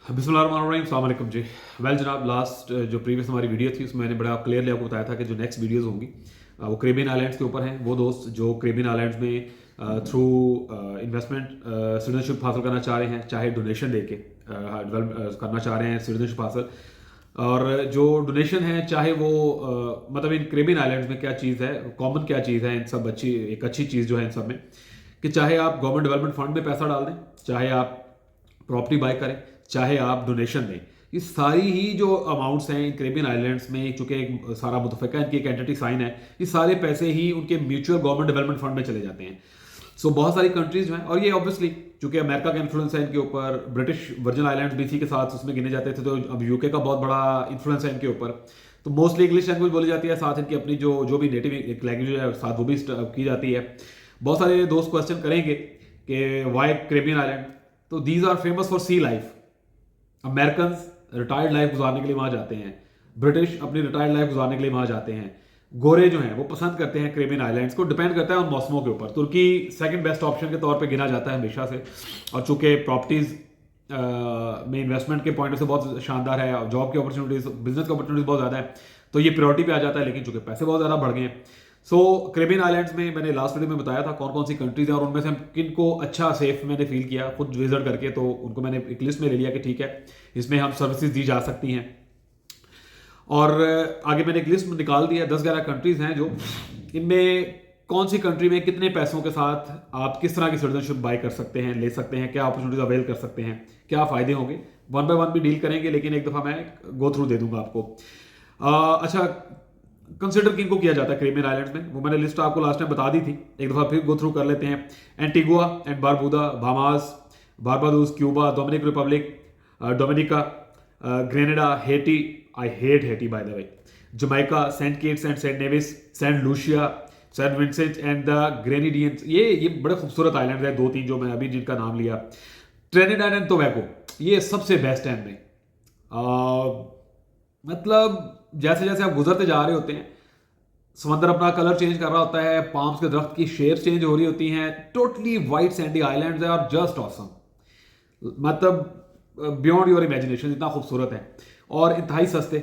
बिस्मिल्लाहिर्रहमानिर्रहीम, अस्सलाम वालेकुम जी। वेल जनाब, लास्ट जो प्रीवियस हमारी वीडियो थी उसमें मैंने बड़ा क्लियरली आपको बताया था कि जो नेक्स्ट वीडियोस होंगी वो कैरिबियन आइलैंड्स के ऊपर हैं। वो दोस्त जो कैरिबियन आइलैंड्स में थ्रू इन्वेस्टमेंट सिटीजनशिप हासिल करना चाह रहे हैं, चाहे डोनेशन दे के डेवलप करना चाह रहे हैं सिटीजनशिप हासिल, और जो डोनेशन है चाहे वो मतलब इन कैरिबियन आइलैंड्स में क्या चीज़ है, कॉमन क्या चीज़ है इन सब, एक अच्छी चीज़ जो है इन सब में कि चाहे आप गवर्नमेंट डेवलपमेंट फंड में पैसा डाल दें, चाहे आप प्रॉपर्टी बाय करें, चाहे आप डोनेशन दें, ये सारी ही जो अमाउंट्स हैं इन कैरिबियन आइलैंड्स में, चूंकि एक सारा मुतफ़िका इनकी एक एंटिटी साइन है, ये सारे पैसे ही उनके म्यूचुअल गवर्नमेंट डेवलपमेंट फंड में चले जाते हैं। सो बहुत सारी कंट्रीज जो हैं, और ये ऑब्वियसली चूंकि अमेरिका का इन्फ्लुएंस है इनके ऊपर, ब्रिटिश वर्जिन आइलैंड्स भी इसी के साथ उसमें गिने जाते थे, तो अब यूके का बहुत बड़ा इन्फ्लुएंस है इनके ऊपर। तो मोस्टली इंग्लिश लैंग्वेज बोली जाती है, साथ इनकी अपनी जो जो भी नेटिव एक लैंग्वेज है साथ वो भी की जाती है। बहुत सारे दोस्त क्वेश्चन करेंगे कि वाई कैरिबियन आइलैंड, तो these are famous for sea life. American retired life गुजारने के लिए वहां जाते हैं, ब्रिटिश अपनी रिटायर्ड लाइफ गुजारने के लिए वहां जाते हैं, गोरे जो हैं वो पसंद करते हैं कैरिबियन आइलैंड्स को। डिपेंड करता है उन मौसमों के ऊपर। तुर्की सेकंड बेस्ट ऑप्शन के तौर पे गिना जाता है हमेशा से, और चूंकि प्रॉपर्टीज में इन्वेस्टमेंट के पॉइंट से बहुत शानदार है, जॉब की अपॉर्चुनिटीज, बिजनेस की अपॉर्चुनिटीज बहुत ज़्यादा है, तो ये प्रायोरिटी पे आ जाता है। लेकिन चूंकि पैसे बहुत ज़्यादा बढ़ गए हैं, सो कैरिबियन आइलैंड्स में मैंने लास्ट वीडियो में बताया था कौन कौन सी कंट्रीज हैं, और उनमें से किन को अच्छा सेफ मैंने फील किया खुद विजिट करके, तो उनको मैंने एक लिस्ट में ले लिया कि ठीक है इसमें हम सर्विसेज दी जा सकती हैं। और आगे मैंने एक लिस्ट में निकाल दिया, 10-11 कंट्रीज हैं जो इनमें कौन सी कंट्री में कितने पैसों के साथ आप किस तरह की सिटीजनशिप बाय कर सकते हैं, ले सकते हैं, क्या अपॉर्चुनिटीज अवेल कर सकते हैं, क्या फायदे होंगे। वन बाय वन भी डील करेंगे, लेकिन एक दफ़ा मैं गो थ्रू दे दूंगा आपको। अच्छा, कंसिडर किनको किया जाता है कैरिबियन आइलैंड्स में, वो मैंने लिस्ट आपको लास्ट टाइम बता दी थी, एक दफ़ा फिर गो थ्रू कर लेते हैं। Antigua and Barbuda, Bahamas, Barbados, Cuba, Dominic Republic, Dominica, Grenada, Haiti, I hate Haiti by the way, Jamaica, Saint Kitts and Saint Nevis, Saint Lucia, Saint Vincent and the Grenadines. ये बड़े खूबसूरत island है, 2-3 जो मैं अभी जिनका नाम लिया। ट्रिनिडाड एंड टोबैगो, ये सबसे बेस्ट है इनमें। मतलब जैसे जैसे आप गुजरते जा रहे होते हैं, समंदर अपना कलर चेंज कर रहा होता है, पाम्स के दरख्त की शेप चेंज हो रही होती हैं, टोटली वाइट सैंडी आइलैंड्स है और जस्ट ऑसम, मतलब बियॉन्ड योर इमेजिनेशन, इतना खूबसूरत है और इंतहाई सस्ते।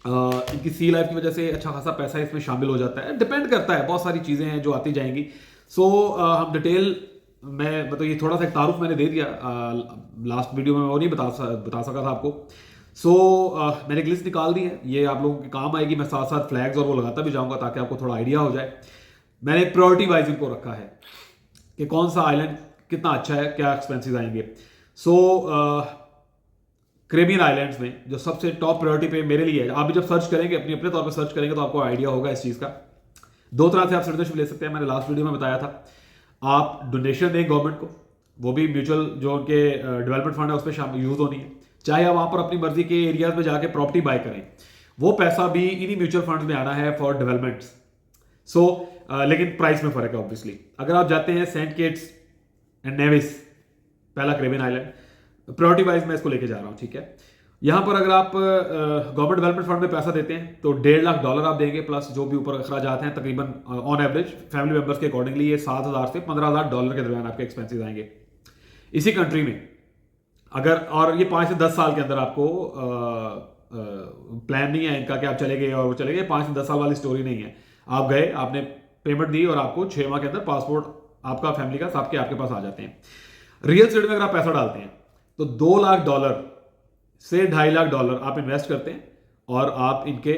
इनकी सी लाइफ की वजह से अच्छा खासा पैसा इसमें शामिल हो जाता है। डिपेंड करता है, बहुत सारी चीज़ें हैं जो आती जाएंगी। सो हम डिटेल में, मतलब ये थोड़ा सा एक तारुफ मैंने दे दिया लास्ट वीडियो में, वो नहीं बता सका था आपको। सो मैंने एक लिस्ट निकाल दी है, ये आप लोगों के काम आएगी। मैं साथ साथ फ्लैग्स और वो लगाता भी जाऊंगा ताकि आपको थोड़ा आइडिया हो जाए। मैंने प्रायोरिटी वाइज इनको रखा है कि कौन सा आइलैंड कितना अच्छा है, क्या एक्सपेंसेस आएंगे। सो कैरिबियन आइलैंड्स में जो सबसे टॉप प्रायोरिटी पे मेरे लिए है, आप भी जब सर्च करेंगे अपने अपने तौर पर सर्च करेंगे तो आपको आइडिया होगा इस चीज़ का। दो तरह से आप सिटीजनशिप ले सकते हैं, मैंने लास्ट वीडियो में बताया था। आप डोनेशन दें गवर्नमेंट को, वो भी म्यूचुअल जो उनके डेवलपमेंट फंड है उस पर शामिल यूज होनी है, चाहे आप वहां पर अपनी मर्जी के एरियाज में जाके प्रॉपर्टी बाय करें, वो पैसा भी इन्हीं म्यूचुअल फंड्स में आना है फॉर डेवलपमेंट। सो लेकिन प्राइस में फर्क है ऑब्वियसली। अगर आप जाते हैं सेंट किट्स एंड नेविस, पहला कैरिबियन आइलैंड, प्रायोरिटी वाइज मैं इसको लेके जा रहा हूँ, ठीक है। यहां पर अगर आप गवर्नमेंट डेवलपमेंट फंड में पैसा देते हैं तो $1.5 लाख आप देंगे, प्लस जो भी ऊपर अखराजात हैं, तकरीबन ऑन एवरेज फैमिली मेंबर्स के अकॉर्डिंगली ये $7,000 से $15,000 के दरमियान आपके एक्सपेंसेस आएंगे इसी कंट्री में। अगर, और ये 5 से 10 साल के अंदर आपको प्लान नहीं है इनका कि आप चले गए और वो चले गए, 5 से 10 साल वाली स्टोरी नहीं है। आप गए, आपने पेमेंट दी और आपको 6 माह के अंदर पासपोर्ट आपका फैमिली का सबके आपके पास आ जाते हैं। रियल स्टेट में अगर आप पैसा डालते हैं तो $2 लाख से $2.5 लाख आप इन्वेस्ट करते हैं और आप इनके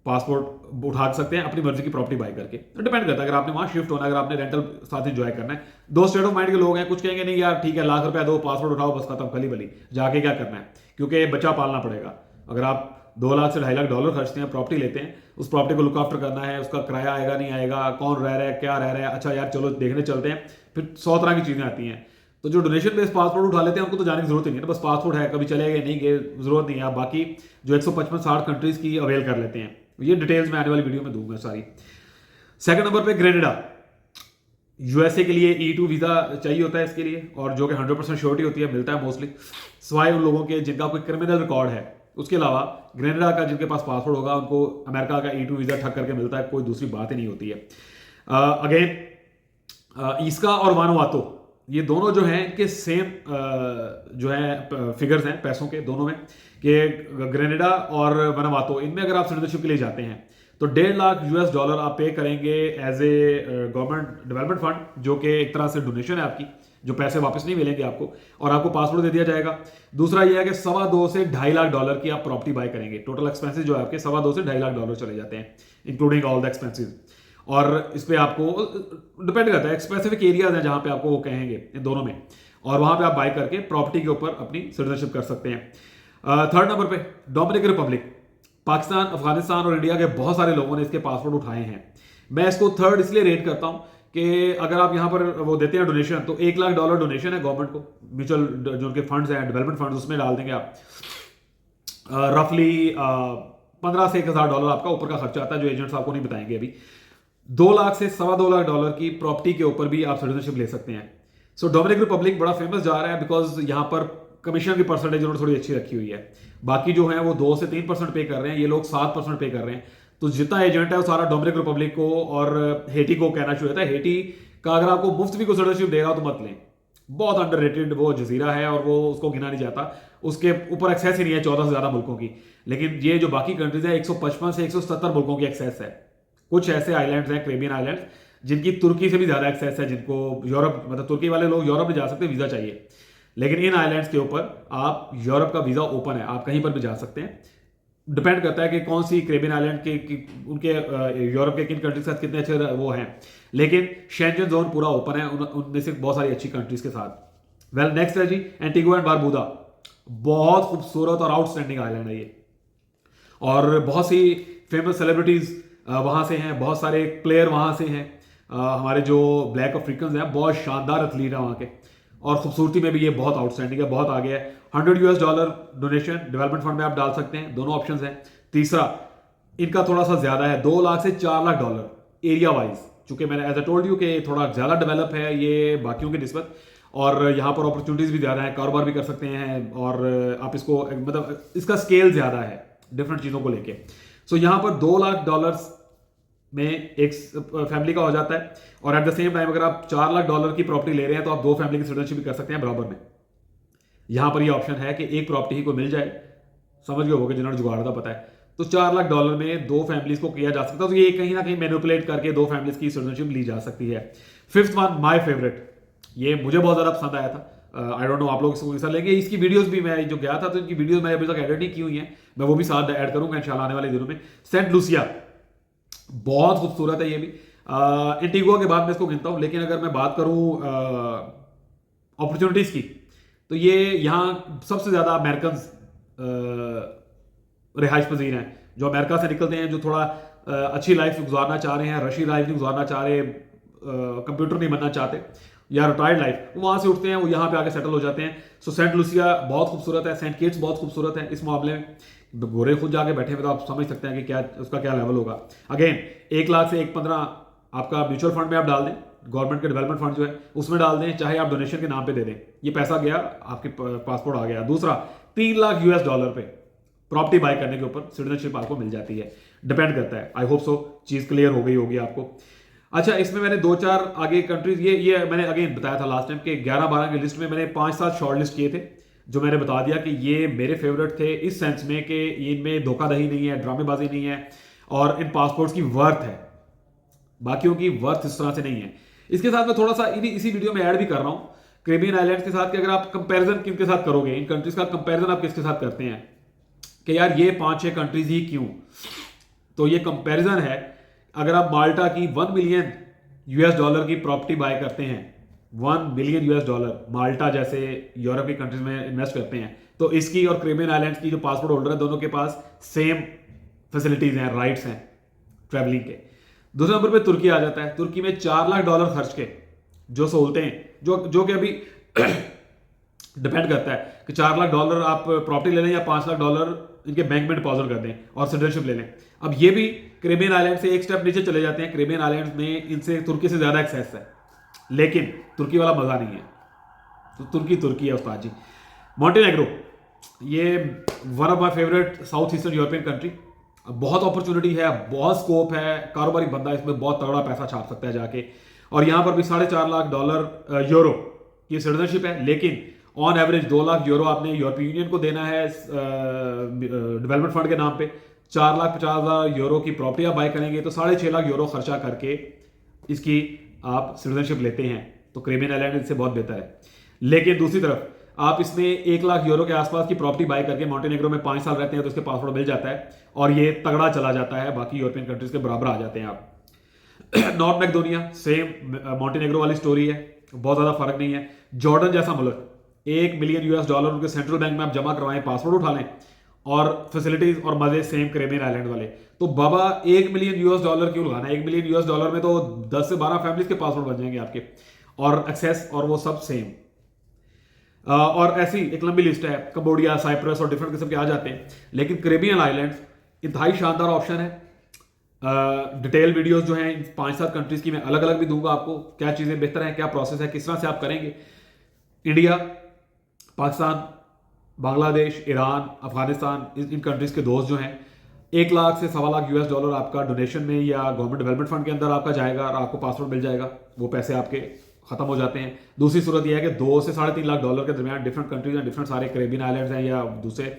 पासपोर्ट उठा सकते हैं अपनी मर्जी की प्रॉपर्टी बाय करके। तो डिपेंड करता है, अगर आपने वहां शिफ्ट होना है, अगर आपने रेंटल साथ एंजॉय करना है। दो स्टेट ऑफ माइंड के लोग हैं, कुछ कहेंगे नहीं यार ठीक है, ₹1 लाख दो, पासपोर्ट उठाओ, बस खत्म, खली बली, जाके क्या करना है, क्योंकि बच्चा पालना पड़ेगा। अगर आप $2 लाख से $2.5 लाख खर्चते हैं, प्रॉपर्टी लेते हैं, उस प्रॉपर्टी को लुक आफ्टर करना है, उसका किराया आएगा नहीं आएगा, कौन रह रहा है, क्या रह रहा है, अच्छा यार चलो देखने चलते हैं, फिर 100 तरह की चीजें आती हैं। तो जो डोनेशन बेस्ड पासपोर्ट उठा लेते हैं उनको तो जाने की जरूरत ही नहीं है, बस पासपोर्ट है, कभी चले गए नहीं गए, जरूरत नहीं है। आप बाकी जो 155-60 कंट्रीज की अवेल कर लेते हैं, ये डिटेल्स मैं आने वाली वीडियो में दूंगा सारी। सेकंड नंबर पे ग्रेनेडा, यूएसए के लिए E2 वीजा चाहिए होता है इसके लिए, और जो कि 100% श्योरिटी होती है, मिलता है मोस्टली, सिवाय उन लोगों के जिनका कोई क्रिमिनल रिकॉर्ड है। उसके अलावा ग्रेनेडा का जिनके पास पासपोर्ट होगा उनको अमेरिका का E2 वीजा ठग करके मिलता है, कोई दूसरी बात ही नहीं होती है। अगेन ईस्का और वानुआतू, ये दोनों जो हैं इनके सेम जो है फिगर्स हैं पैसों के दोनों में, कि ग्रेनेडा और वनावातो, इनमें अगर आप सिटीजनशिप के लिए जाते हैं तो $1.5 लाख आप पे करेंगे as a government development fund, जो कि एक तरह से डोनेशन है आपकी, जो पैसे वापस नहीं मिलेंगे आपको, और आपको पासपोर्ट दे दिया जाएगा। दूसरा यह है कि $2.25 से $2.5 लाख की आप प्रॉपर्टी बाय करेंगे। टोटल एक्सपेंसेस जो है आपके $2.25 से $2.5 लाख चले जाते हैं, इंक्लूडिंग ऑल द एक्सपेंसेस। और इस पर आपको डिपेंड करता है, स्पेसिफिक एरियाज हैं जहां पे आपको वो कहेंगे इन दोनों में, और वहां पे आप बाय करके प्रॉपर्टी के ऊपर अपनी सिटीजनशिप कर सकते हैं। थर्ड नंबर पे डोमिनिकन रिपब्लिक। पाकिस्तान, अफगानिस्तान और इंडिया के बहुत सारे लोगों ने इसके पासपोर्ट उठाए हैं। मैं इसको थर्ड इसलिए रेट करता हूं कि अगर आप यहां पर वो देते हैं डोनेशन, तो $1 लाख डोनेशन है गवर्नमेंट को, म्यूचुअल जो उनके फंड्स हैं, डेवलपमेंट फंड्स, उसमें डाल देंगे आप। रफली $15 से $1,000 आपका ऊपर का खर्चा आता है, जो एजेंट्स आपको नहीं बताएंगे अभी। $2 लाख से $2.25 लाख की प्रॉपर्टी के ऊपर भी आप सिटीजनशिप ले सकते हैं। सो डोमिनिकन रिपब्लिक बड़ा फेमस जा रहा है, बिकॉज यहां पर कमीशन की परसेंटेज उन्होंने थोड़ी अच्छी रखी हुई है। बाकी जो है वो 2 से 3% पे कर रहे हैं, ये लोग 7% पे कर रहे हैं। तो जितना एजेंट है वो सारा डोमिनिकन रिपब्लिक को और हेटी को कहना शुरू होता है। हेटी का अगर आपको मुफ्त भी कोई सिटीजनशिप देगा तो मत लें, बहुत अंडररेटेड वो जजीरा है और वो उसको गिना नहीं जाता, उसके ऊपर एक्सेस ही नहीं है 14 से ज्यादा मुल्कों की। लेकिन ये जो बाकी कंट्रीज है 155 से 170 मुल्कों की एक्सेस है। कुछ ऐसे आइलैंड्स हैं, कैरेबियन आइलैंड्स, जिनकी तुर्की से भी ज्यादा एक्सेस है, जिनको यूरोप, मतलब तुर्की वाले लोग यूरोप नहीं जा सकते, वीजा चाहिए। लेकिन इन आइलैंड्स के ऊपर आप यूरोप का वीजा ओपन है, आप कहीं पर भी जा सकते हैं। डिपेंड करता है कि कौन सी कैरेबियन आइलैंड के उनके यूरोप के किन कंट्रीज के साथ कितने अच्छे वो हैं। लेकिन शेंजन जोन पूरा ओपन है उनमें से बहुत सारी अच्छी कंट्रीज के साथ। वेल नेक्स्ट है जी एंटीगुआ एंड बारबूदा। बहुत खूबसूरत और आउटस्टैंडिंग आइलैंड है ये, और बहुत सी फेमस सेलिब्रिटीज वहां से हैं, बहुत सारे प्लेयर वहां से हैं। हमारे जो ब्लैक अफ्रीकन हैं, बहुत शानदार एथलीट है वहां के, और खूबसूरती में भी ये बहुत आउटस्टैंडिंग है, बहुत आगे है। $100 डोनेशन डेवलपमेंट फंड में आप डाल सकते हैं, दोनों ऑप्शंस हैं। तीसरा इनका थोड़ा सा ज्यादा है, $2 लाख से $4 लाख एरिया वाइज, चूंकि मैंने एज ए टोल्ड यू कि थोड़ा ज्यादा डेवलप है ये बाकियों की निस्बत, और यहाँ पर अपॉर्चुनिटीज भी ज्यादा है, कारोबार भी कर सकते हैं, और आप इसको मतलब इसका स्केल ज्यादा है डिफरेंट चीजों को लेके। सो यहाँ पर $2 लाख में एक फैमिली का हो जाता है, और एट द सेम टाइम अगर आप $4 लाख की प्रॉपर्टी ले रहे हैं तो आप 2 फैमिली की सिटीजनशिप भी कर सकते हैं बराबर में। यहां पर ये ऑप्शन है कि एक प्रॉपर्टी ही को मिल जाए, समझ गए होगे जिन्होंने जुगाड़ था पता है, तो $4 लाख में 2 फैमिलीज को किया जा सकता है। तो ये कहीं ना कहीं मैनिपुलेट करके 2 फैमिलीज की सिटीजनशिप ली जा सकती है। फिफ्थ वन, माय फेवरेट, ये मुझे बहुत ज्यादा पसंद आया था। आई डोंट नो आप लोग इसको कैसा लेंगे। इसकी वीडियोस भी मैं जो गया था तो इनकी वीडियोस मैंने अभी तक एडिट नहीं की हुई है, मैं वो भी साथ ऐड करूंगा इंशाल्लाह आने वाले दिनों में। सेंट लूसिया बहुत खूबसूरत है ये भी। एंटीगुआ के बाद मैं इसको गिनता हूं, लेकिन अगर मैं बात करूं अपॉर्चुनिटीज की, तो ये यहाँ सबसे ज्यादा अमेरिकन रिहाइश पजीर हैं, जो अमेरिका से निकलते हैं, जो थोड़ा अच्छी लाइफ गुजारना चाह रहे हैं, रशी लाइफ नहीं गुजारना चाह रहे, कंप्यूटर नहीं बनना चाहते, या रिटायर्ड लाइफ, वो वहां से उठते हैं, वो यहाँ पे आके सेटल हो जाते हैं। सो सेंट लूसिया बहुत खूबसूरत है, सेंट किट्स बहुत खूबसूरत है इस मामले में। गोरे खुद जाके बैठे हुए तो आप समझ सकते हैं कि क्या उसका क्या लेवल होगा। अगेन 1 लाख से 1.15 आपका म्यूचुअल फंड में आप डाल दें, गवर्नमेंट के डेवलपमेंट फंड जो है उसमें डाल दें, चाहे आप डोनेशन के नाम पे दे दें, ये पैसा गया आपके पासपोर्ट आ गया। दूसरा $3 लाख पे प्रॉपर्टी बाय करने के ऊपर सिटीजनशिप आपको मिल जाती है। डिपेंड करता है। आई होप सो चीज क्लियर हो गई होगी आपको। अच्छा, इसमें मैंने 2-4 आगे कंट्रीज, ये मैंने अगेन बताया था लास्ट टाइम कि 11-12 की लिस्ट में मैंने 5-7 शॉर्ट लिस्ट किए थे, जो मैंने बता दिया कि ये मेरे फेवरेट थे इस सेंस में कि इनमें धोखाधड़ी नहीं है, ड्रामेबाजी नहीं है, और इन पासपोर्ट्स की वर्थ है, बाकियों की वर्थ इस तरह से नहीं है। इसके साथ मैं थोड़ा सा इसी वीडियो में ऐड भी कर रहा हूं कैरेबियन आइलैंड्स के साथ, कि अगर आप कंपैरिजन किनके साथ करोगे, इन कंट्रीज का कंपैरिजन आप किसके साथ करते हैं कि यार ये 5-6 कंट्रीज ही क्यों। तो ये कंपैरिजन है, अगर आप माल्टा की $1 मिलियन की प्रॉपर्टी बाय करते हैं, $1 मिलियन माल्टा जैसे यूरोप की कंट्रीज में इन्वेस्ट करते हैं, तो इसकी और कैरेबियन आइलैंड्स की जो पासपोर्ट होल्डर है, दोनों के पास सेम फैसिलिटीज हैं, राइट्स हैं ट्रैवलिंग के। दूसरे नंबर पे तुर्की आ जाता है। तुर्की में $4 लाख खर्च के जो सहूलतें हैं, जो कि अभी डिपेंड करता है कि $4 लाख आप प्रॉपर्टी ले लें या $5 लाख इनके बैंक में डिपॉजिट कर दें और सिटीजनशिप ले लें। अब ये भी कैरेबियन आइलैंड से एक स्टेप नीचे चले जाते हैं। कैरेबियन आइलैंड में इनसे तुर्की से ज्यादा एक्सेस है, लेकिन तुर्की वाला मजा नहीं है। तो तुर्की है उस्ताद जी। मॉन्टेनेग्रो, ये one of my favourite south eastern European country. बहुत अपॉर्चुनिटी है, बहुत स्कोप है, कारोबारी बंदा इसमें बहुत तगड़ा पैसा छाप सकता है जाके। और यहां पर भी $4.5 लाख यूरो की सिटीजनशिप है, लेकिन ऑन एवरेज 2 लाख यूरो आपने यूरोपीय यूनियन को देना है डेवलपमेंट फंड के नाम पे। 4,50,000 यूरो की प्रॉपर्टी आप बाय करेंगे तो 6.5 लाख यूरो खर्चा करके इसकी आप सिटीजनशिप लेते हैं, तो कैरिबियन आइलैंड इससे बहुत बेहतर है। लेकिन दूसरी तरफ आप इसमें 1 लाख यूरो के आसपास की प्रॉपर्टी बाय करके मॉन्टेनेग्रो में 5 साल रहते हैं तो उसके पासपोर्ट मिल जाता है और ये तगड़ा चला जाता है, बाकी यूरोपियन कंट्रीज के बराबर आ जाते हैं आप। नॉर्थ मैकेडोनिया सेम मॉन्टेनेग्रो वाली स्टोरी है, बहुत ज्यादा फर्क नहीं है। जॉर्डन जैसा मुल्क, $1 मिलियन उनके सेंट्रल बैंक में आप जमा करवाएं, पासपोर्ट उठा लें और फैसिलिटीज और मजे सेम कैरिबियन आइलैंड वाले। तो बाबा $1 मिलियन क्यों लगाना है? $1 मिलियन में तो 10 से 12 फैमिलीज के पासपोर्ट बन जाएंगे आपके, और एक्सेस और वो सब सेम। और ऐसी एक लंबी लिस्ट है, कंबोडिया, साइप्रस और डिफरेंट किस्म के आ जाते हैं। लेकिन कैरिबियन आइलैंड्स इंतहाई शानदार ऑप्शन है। डिटेल वीडियोस जो हैं इन 5-7 कंट्रीज की मैं अलग अलग भी दूंगा आपको, क्या चीजें बेहतर हैं, क्या प्रोसेस है, किस तरह से आप करेंगे। इंडिया, पाकिस्तान, बांग्लादेश, ईरान, अफगानिस्तान, इन कंट्रीज के दोस्त जो हैं, 1 लाख से $1.25 लाख आपका डोनेशन में या गवर्नमेंट डेवलपमेंट फंड के अंदर आपका जाएगा और आपको पासपोर्ट मिल जाएगा, वो पैसे आपके खत्म हो जाते हैं। दूसरी सूरत यह है कि $2 से $3.5 लाख के दरमियान डिफरेंट कंट्रीज हैं, डिफरेंट सारे कैरिबियन आइलैंड्स हैं या दूसरे,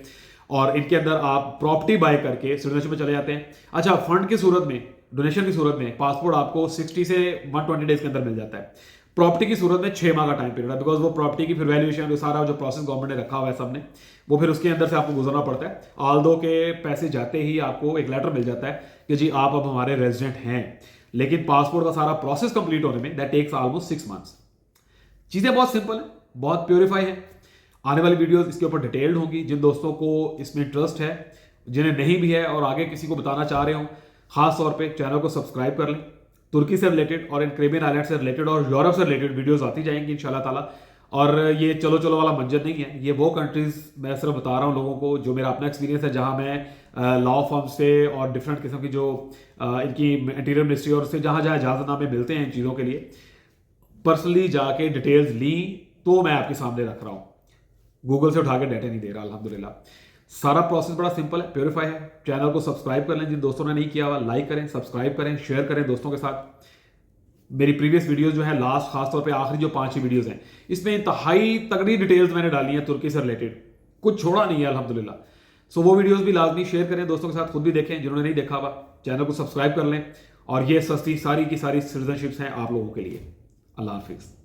और इनके अंदर आप प्रॉपर्टी बाय करके सिटीजनशिप में चले जाते हैं। अच्छा, फंड की सूरत में, डोनेशन की सूरत में पासपोर्ट आपको 60 से 120 डेज के अंदर मिल जाता है। प्रॉपर्टी की सूरत में 6 माह का टाइम पीरियड है, बिकॉज वो प्रॉपर्टी की फिर वैल्यूएशन, सारा जो प्रोसेस गवर्नमेंट ने रखा हुआ है सबने, वो फिर उसके अंदर से आपको गुजरना पड़ता है। आल्दो के पैसे जाते ही आपको एक लेटर मिल जाता है कि जी आप अब हमारे रेजिडेंट हैं, लेकिन पासपोर्ट का सारा प्रोसेस कंप्लीट होने में दैट टेक्स ऑलमोस्ट 6 मंथ्स। चीजें बहुत सिंपल है, बहुत प्योरीफाई है। आने वाली वीडियोस इसके ऊपर डिटेल्ड होंगी। जिन दोस्तों को इसमें इंटरेस्ट है, जिन्हें नहीं भी है और आगे किसी को बताना चाह रहे हो, खास तौर पे चैनल को सब्सक्राइब कर लें। तुर्की से रिलेटेड और इन कैरिबियन आइलैंड से रिलेटेड और यूरोप से रिलेटेड वीडियोस आती जाएंगी इंशाल्लाह ताला। और ये चलो चलो वाला मंजर नहीं है, ये वो कंट्रीज मैं सिर्फ बता रहा हूँ लोगों को जो मेरा अपना एक्सपीरियंस है, जहाँ मैं लॉ फर्म से और डिफरेंट किस्म की जो इनकी इंटीरियर मिनिस्ट्री और उससे जहाँ जहाँ इजाजतनामे मिलते हैं इन चीज़ों के लिए, पर्सनली जाके डिटेल्स ली तो मैं आपके सामने रख रहा हूँ। गूगल से उठा के डाटा नहीं दे रहा। अल्हम्दुलिल्लाह सारा प्रोसेस बड़ा सिंपल है, प्योरीफाई है। चैनल को सब्सक्राइब कर लें, जिन दोस्तों ने नहीं किया हुआ लाइक करें, सब्सक्राइब करें, शेयर करें दोस्तों के साथ। मेरी प्रीवियस वीडियोस जो है, लास्ट खासतौर पे आखिरी जो 5 ही वीडियोस हैं, इसमें इंतहाई तगड़ी डिटेल्स मैंने डाली हैं तुर्की से रिलेटेड, कुछ छोड़ा नहीं है अल्हम्दुलिल्लाह। सो वो वीडियोस भी लाजमी शेयर करें दोस्तों के साथ, खुद भी देखें जिन्होंने नहीं देखा हुआ, चैनल को सब्सक्राइब कर लें। और ये सस्ती सारी की सारी सिटीजनशिप्स हैं आप लोगों के लिए। अल्लाह हाफिज़।